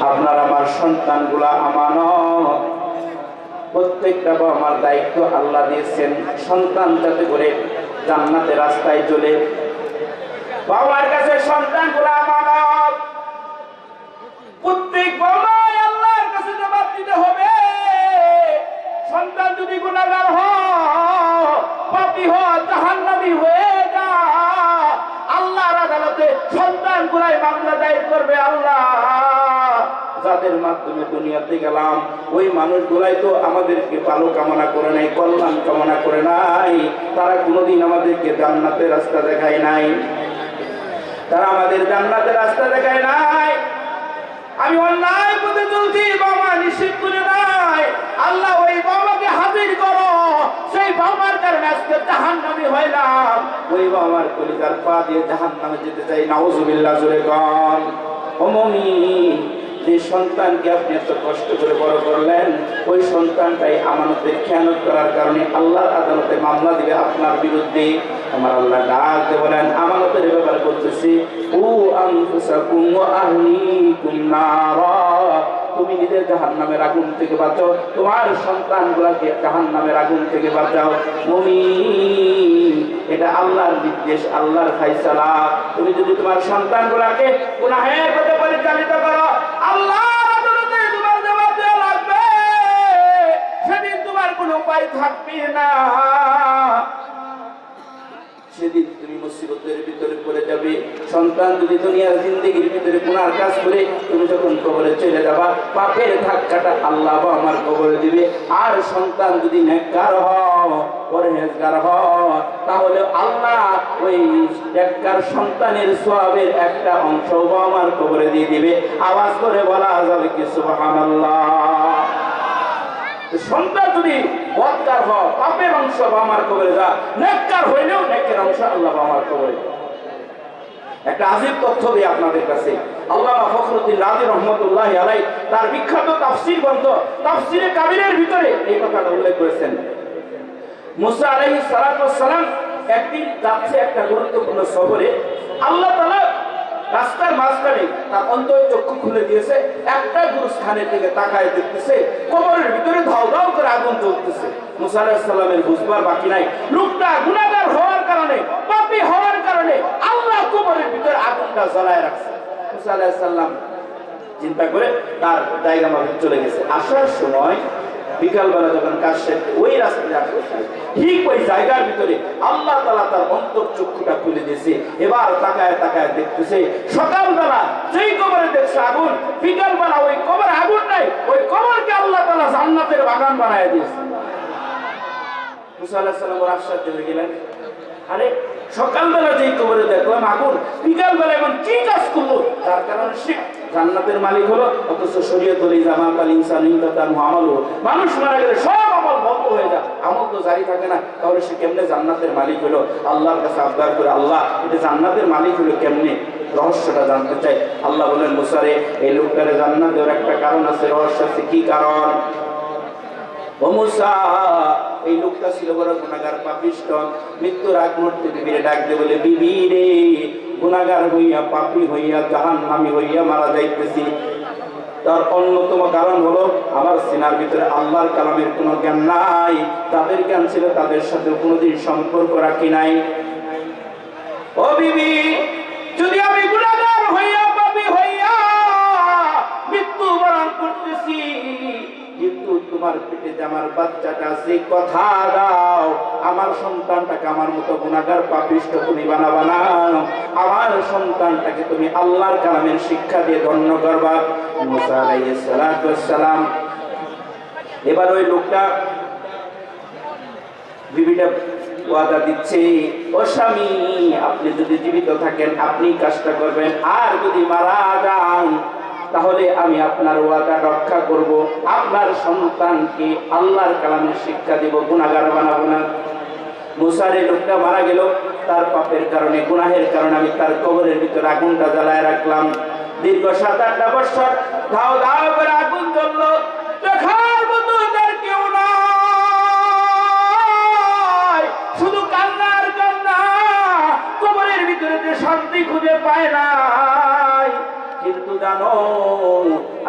আপনার আমার সন্তানগুলা আমানত, প্রত্যেকটা বাবা মার দায়িত্ব আল্লাহ দিয়েছেন সন্তান যাতে করে জান্নাতের রাস্তায় চলে। বাবার কাছে সন্তানগুলা আমানত, প্রত্যেক বাবা আল্লাহর কাছে জবাব দিতে হবে। সন্তান যদি গুনাহগার হয়, পাপী হয়, জাহান্নামী হয়ে যায়, আল্লাহর আদালতে সন্তানগুলাই মামলা দায়ের করবে। আল্লাহ, যাদের মাধ্যমে দুনিয়াতে গেলাম ওই মানুষগুলাই তো আমাদেরকে ভালো কামনা করে নাই, কল্যাণ কামনা করে নাই। তারা কোনোদিন আমাদেরকে জান্নাতের রাস্তা দেখায় নাই, তারা আমাদের জান্নাতের রাস্তা দেখায় নাই। আমি অন্যায় পথে চলছি, বাবা নিষেধ করে নাই। আল্লাহ, ওই বাবাকে হাজির করো, সেই বাবার কারণে আজকে জাহান্নামী হইলাম। ওই বাবার কলিজার পা দিয়ে জাহান্নামে যেতে চাই। নাউজুবিল্লাহ। জোরে গান। ও মুমিন, যে সন্তানকে আপনি এত কষ্ট করে বড় করলেন, ওই সন্তানটাই আমানতের খেয়ানত করার কারণে আল্লাহর আদালতে মামলা দিবে আপনার বিরুদ্ধে। আমার আল্লাহ ডাকতে বলেন, আমানতের ব্যাপারে বলতেছি, ও আনফুসাকুম ওয়া আহলিকুম নারা, তুমি নিজের জাহান্নামের আগুন থেকে বাঁচাও, তোমার সন্তানগুলোকে জাহান্নামের আগুন থেকে বাঁচাও। মুমিন, এটা আল্লাহর নির্দেশ, আল্লাহর ফায়সালা। তুমি যদি তোমার সন্তানগুলোকে গুনাহের পথে পরিচালিত করো, আল্লাহর আদালতে তোমার জবাব দেওয়া লাগবে। সেদিন তোমার কোনো উপায় থাকবে না, সেদিন তুমি মুসিবতের ভিতরে পড়ে যাবে। সন্তান যদি দুনিয়ার জিন্দেগির ভিতরে গুনার কাজ করে তুমি যখন কবরে চলে যাবা, পাপের ধাক্কাটা আল্লাহ আমার কবরে দিবে। আর সন্তান যদি নেককার হয়, পরহেজগার হয়, তাহলে আল্লাহ ওই নেককার সন্তানের সওয়াবের একটা অংশ আমার কবরে দিয়ে দিবে। আওয়াজ করে বলা যাবে কি সুবহানাল্লাহ। সন্তান যদি বদকার হয়, পাপের অংশ আমার কবরে যা, নেককার হইলেও নেকের অংশ আল্লাহ আমার কবরে। একটা আজীব তথ্য দিই আপনাদের কাছে। আল্লামা ফখরুদ্দিন রাজি রহমতুল্লাহি আলাইহি তার বিখ্যাত তাফসীর গ্রন্থ তাফসীরে কাবীরের ভিতরে এই কথাটা উল্লেখ করেছেন। মুসা আলাইহিস সালাতু ওয়াস সালাম একদিন যাচ্ছে একটা গুরুত্বপূর্ণ সফরে। আল্লাহ তাআলা রাস্তার মাঝখানে তার অন্তরচক্ষু খুলে দিয়েছে, একটা গুরুস্থানের দিকে তাকায় দেখতেছে কবরের ভিতরে ধাও ধাও করে আগুন জ্বলতেছে। মুসা আলাইহিস সালামের বুঝবার বাকি নাই, লোকটা গুনাহগার হওয়ার কারণে, পাপী হওয়ার কারণে আল্লাহ কবরের ভিতরে আগুনটা জ্বালায় রাখছে। মুসা আলাইহিস সালাম চিন্তা করে তার জায়গা মতো চলে গেছে। আসার সময় বিকালবেলা যখন কাজ শেষ, ওই রাস্তায় আসবে, ঠিক ওই জায়গার ভিতরে আল্লাহ তাআলা তার অন্তরচক্ষুটা খুলে দিয়েছে। এবার তাকায় তাকায় দেখতেছে সকালবেলা যেই কবরে দেখছে আগুন, বিকালবেলা ওই কবরে আগুন নাই, ওই কবরকে আল্লাহ তাআলা জান্নাতের বাগান বানায় দিয়েছে। মুসা আলাইহিস সালাম আশ্চর্য হয়ে গেলেন, আরে সকালবেলা যেই কবরে দেখলাম আগুন, বিকালবেলা এমন কি কাজ করলো? তার কারণ সে জান্নাতের মালিক হলো, অথচ শরীয়তুল জামাত আল ইনসান ইনতানু আমালু, মানুষ মারা গেলে সব আমল বন্ধ হয়ে যায়, আমল তো জারি থাকে না। তাহলে সে কেমনে জান্নাতের মালিক হলো? আল্লাহর কাছে আবদার করে, আল্লাহ এটা জান্নাতের মালিক হলো কেমনে, রহস্যটা জানতে চাই। আল্লাহ বলেন, মুসারে এই লোকটারে জান্নাত দেওয়ার একটা কারণ আছে, রহস্য আছে। কি কারণ? ও মুসা, এই লোকটা ছিল বড় গুনাহগার, পাপিষ্ঠ। মৃত্যুর আগ মুহূর্তে বিবিরে ডাক দিয়ে বলে, বিবি রে, গুনাহগার হইয়া, পাপী হইয়া, জাহান্নামী হইয়া মারা যাইতেছি। তার অন্যতম কারণ হলো আমার সিনার ভিতরে আল্লাহর কালামের কোনো জ্ঞান নাই। তাদের জ্ঞান ছিল, তাদের সাথে কোনোদিন সম্পর্ক রাখি নাই। ও বিবি, যদি আমি গুনাহগার হইয়া, পাপী হইয়া মৃত্যুবরণ করতেছি, কিন্তু তোমার পেটে যে আমার বাচ্চাটা আছে, কথা দাও আমার সন্তানটাকে আমার মতো গুনাহগার পাপিষ্ঠ তুমি বানাবা না, আমার সন্তানটাকে তুমি আল্লাহর কালামের শিক্ষা দিয়ে ধন্য করবা। মুসা আলাইহিস সালাতু ওয়াস সালাম, এবার ওই লোকটা বিবিটা ওয়াদা দিচ্ছে, ও স্বামী, আপনি যদি জীবিত থাকেন আপনি কাজটা করবেন, আর যদি মারা যান তাহলে আমি আপনার ওয়াদা রক্ষা করব, আপনার সন্তানকে আল্লাহর কালামের শিক্ষা দেব, গুনাহগার বানাবো না। মুসার এই লোকটা মারা গেল, তার পাপের কারণে, গুনাহের কারণে আমি তার কবরের ভিতরে আগুনটা জ্বালায় রাখলাম। দীর্ঘ 7-8 বছর ধাও ধাও করে আগুন জ্বললো, দেখার মতো তার কেউ নাই, শুধু কান্নার কান্না, কবরের ভিতরে যে শান্তি খুঁজে পায় না। কিন্তু জানো,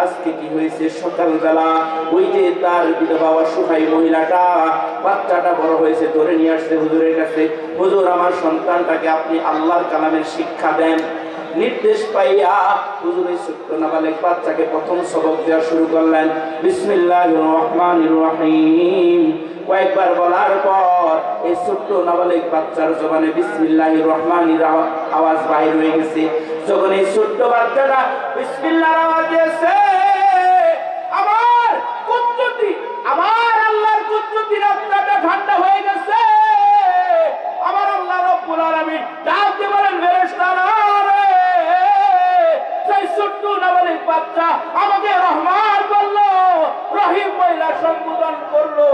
আজ আজকে কি হয়েছে, সকালবেলা ওই যে তার বিধবা অসহায় মহিলাটা বাচ্চাটা বড় হয়েছে ধরে নিয়ে আসছে হুজুরের কাছে, হুজুর আমার সন্তানটাকে আপনি আল্লাহর কালামের শিক্ষা দেন। নির্দেশ পাইয়া হুজুর এই ছোট্ট নাবালেক বাচ্চাকে প্রথম সবক দেওয়া শুরু করলেন, বিসমিল্লাহির রহমানির রহিম। কয়েকবার বলার পর এই ছোট্ট নাবালেক বাচ্চার জবানে বিসমিল্লাহির রহমানির আওয়াজ বাইর হয়ে গেছে। যখন এই ছোট্ট বাচ্চাটা বিসমিল্লাহর আওয়াজ দিয়েছে, আমার কুদরতি, আমার আল্লাহর কুদরতি রাস্তাটা ঠান্ডা হয়ে গেছে। আমার আল্লাহ রব্বুল আলামিন ডাকতে বলেন, ফেরেশতারা রে, সেই ছোট্ট নাবালিক বাচ্চা আমাকে রহমান বললো, রহিম বইলা সম্বোধন করলো।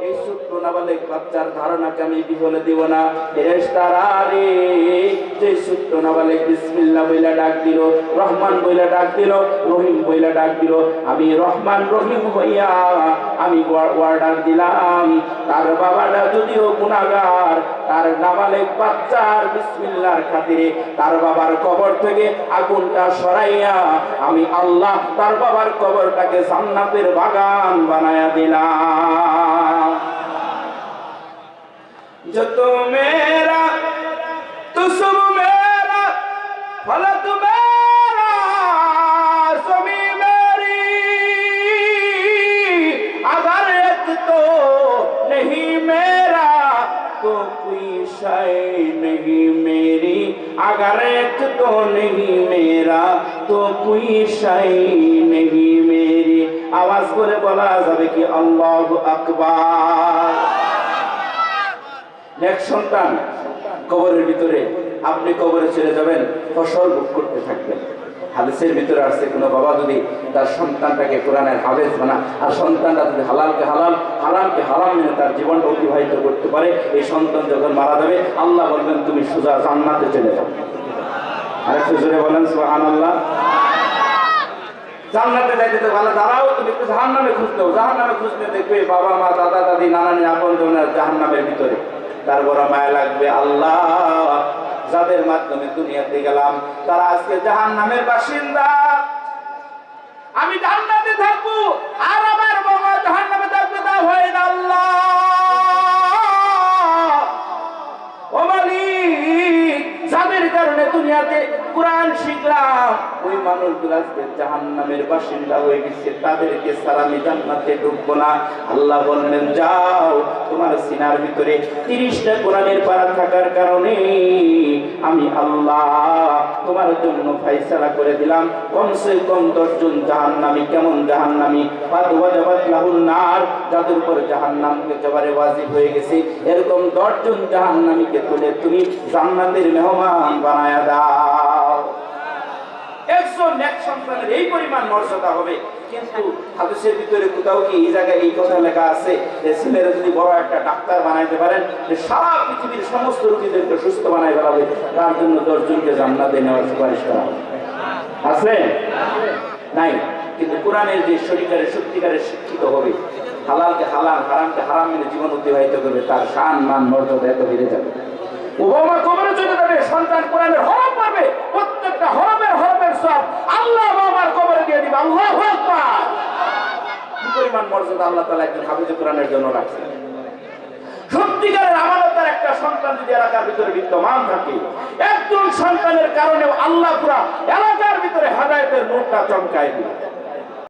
এই ছোট্ট নাবালিক বাচ্চার ধারণাকে আমি বিফলে দিব না। ফেরেশতারা রে, যে ছোট্ট নাবালিক বিসমিল্লাহ বইলা ডাক দিল, রহমান বইলা ডাক দিল, রহিম বইলা ডাক দিল, আমি রহমান রহিম হইয়া আমি অর্ডার দিলাম, তার বাবাটা যদিও গুনাহগার, তার নাবালিক বাচ্চার বিসমিল্লাহর খাতিরে তার বাবার কবর থেকে আগুনটা সরাইয়া আমি আল্লাহ তার বাবার কবরটাকে জান্নাতের বাগান বানায়া দিলাম। जो तो मेरा तो सब मेरा, फलक मेरा सभी मेरी, अगर एक तो नहीं मेरा तो कोई शय नहीं मेरी, अगर एक तो नहीं मेरा तो कोई शय नहीं मेरी। आवाज করে বলা যাবে কি আল্লাহু আকবার। এক সন্তান কবরের ভিতরে, আপনি কবরে চলে যাবেন, ফসল ভোগ করতে থাকবেন। হাদিসের ভিতরে আসছে, কোনো বাবা যদি তার সন্তানটাকে কোরআনের হাফেজ বানায় আর সন্তানটা যদি হালালকে হালাল, হারামকে হারাম মেনে তার জীবনটা অতিবাহিত করতে পারে, এই সন্তান যখন মারা যাবে আল্লাহ বলবেন তুমি সোজা জান্নাতে চলে যাও। আরেকটু জোরে বলেন সুবহানাল্লাহ। জান্নাতে যাইতে তো ভালো, দাঁড়াও তুমি একটু জাহান্নামে খুঁজতে, জাহান্নামে খুঁজতে দেখবে বাবা মা দাদা দাদি নানানি আপন জনের জাহান্নামের ভিতরে, তার বড় মায়া লাগবে। আল্লাহ, যাদের মাধ্যমে দুনিয়াতে গেলাম তারা আজকে জাহান্নামের বাসিন্দা, আমি জান্নাতে থাকবো আর আমার বাবা জাহান্নামে থাকবে, তা হয় না। আল্লাহ ও মালিক, যাদের কারণে দুনিয়াতে কোরআন শিখলাম ওই মানুষগুলো আজকে জাহান্নামের বাসিন্দা হয়ে গেছে, তাদেরকে ছাড়া আমি জান্নাতে ঢুকবো না। আল্লাহ বললেন, যাও, তোমার সিনার ভিতরে 30টা কোরআনের পারা থাকার কারণে আমি আল্লাহ তোমার জন্য ফয়সালা করে দিলাম, কমসে কম 10 জন জাহান্নামী। কেমন জাহান্নামী? ফাদওয়াজাবাত লাহুন নার, যাদের উপর জাহান্নামকে একেবারে ওয়াজিব হয়ে গেছে, এরকম 10 জন জাহান্নামীকে তুলে তুমি জান্নাতের মেহমান বানায়া দাও। একজন এক সন্তানের এই পরিমাণ মর্যাদা হবে, কিন্তু হাদিসের ভিতরে কোথাও কি এই জায়গায় এই কথা লেখা আছে যে ছেলেরা যদি বড় একটা ডাক্তার বানাইতে পারেন, যে সারা পৃথিবীর সমস্ত রোগীদেরকে সুস্থ বানাই ফেলাবে, তার জন্য 10 জনকে জান্নাতে নেওয়ার সুপারিশ করা হবে? আছে? নাই। কিন্তু কোরআনের যে সত্যিকারের শিক্ষিত হবে, হালালকে হালাল, হারামকে হারাম মেনে জীবন অতিবাহিত করবে, তার শান মান মর্যাদা এত বেড়ে যাবে। ওবামা কবরে চলে যাবে, সন্তান কোরআনের হরফ পড়বে, প্রত্যেকটা হরফের সব আল্লাহ বাবার কবরে দিয়ে দিবে। আল্লাহু আকবার। কি পরিমাণ মর্যাদা আল্লাহ তাআলা একজন হাফেজ কোরআনের জন্য রাখছেন। সত্যিকারের আমানতের একটা সন্তান যদি এলাকার ভিতরে বিদ্যমান থাকে, একজন সন্তানের কারণে আল্লাহ পুরা এলাকার ভিতরে হেদায়েতের নূরটা চমকায় দিবে।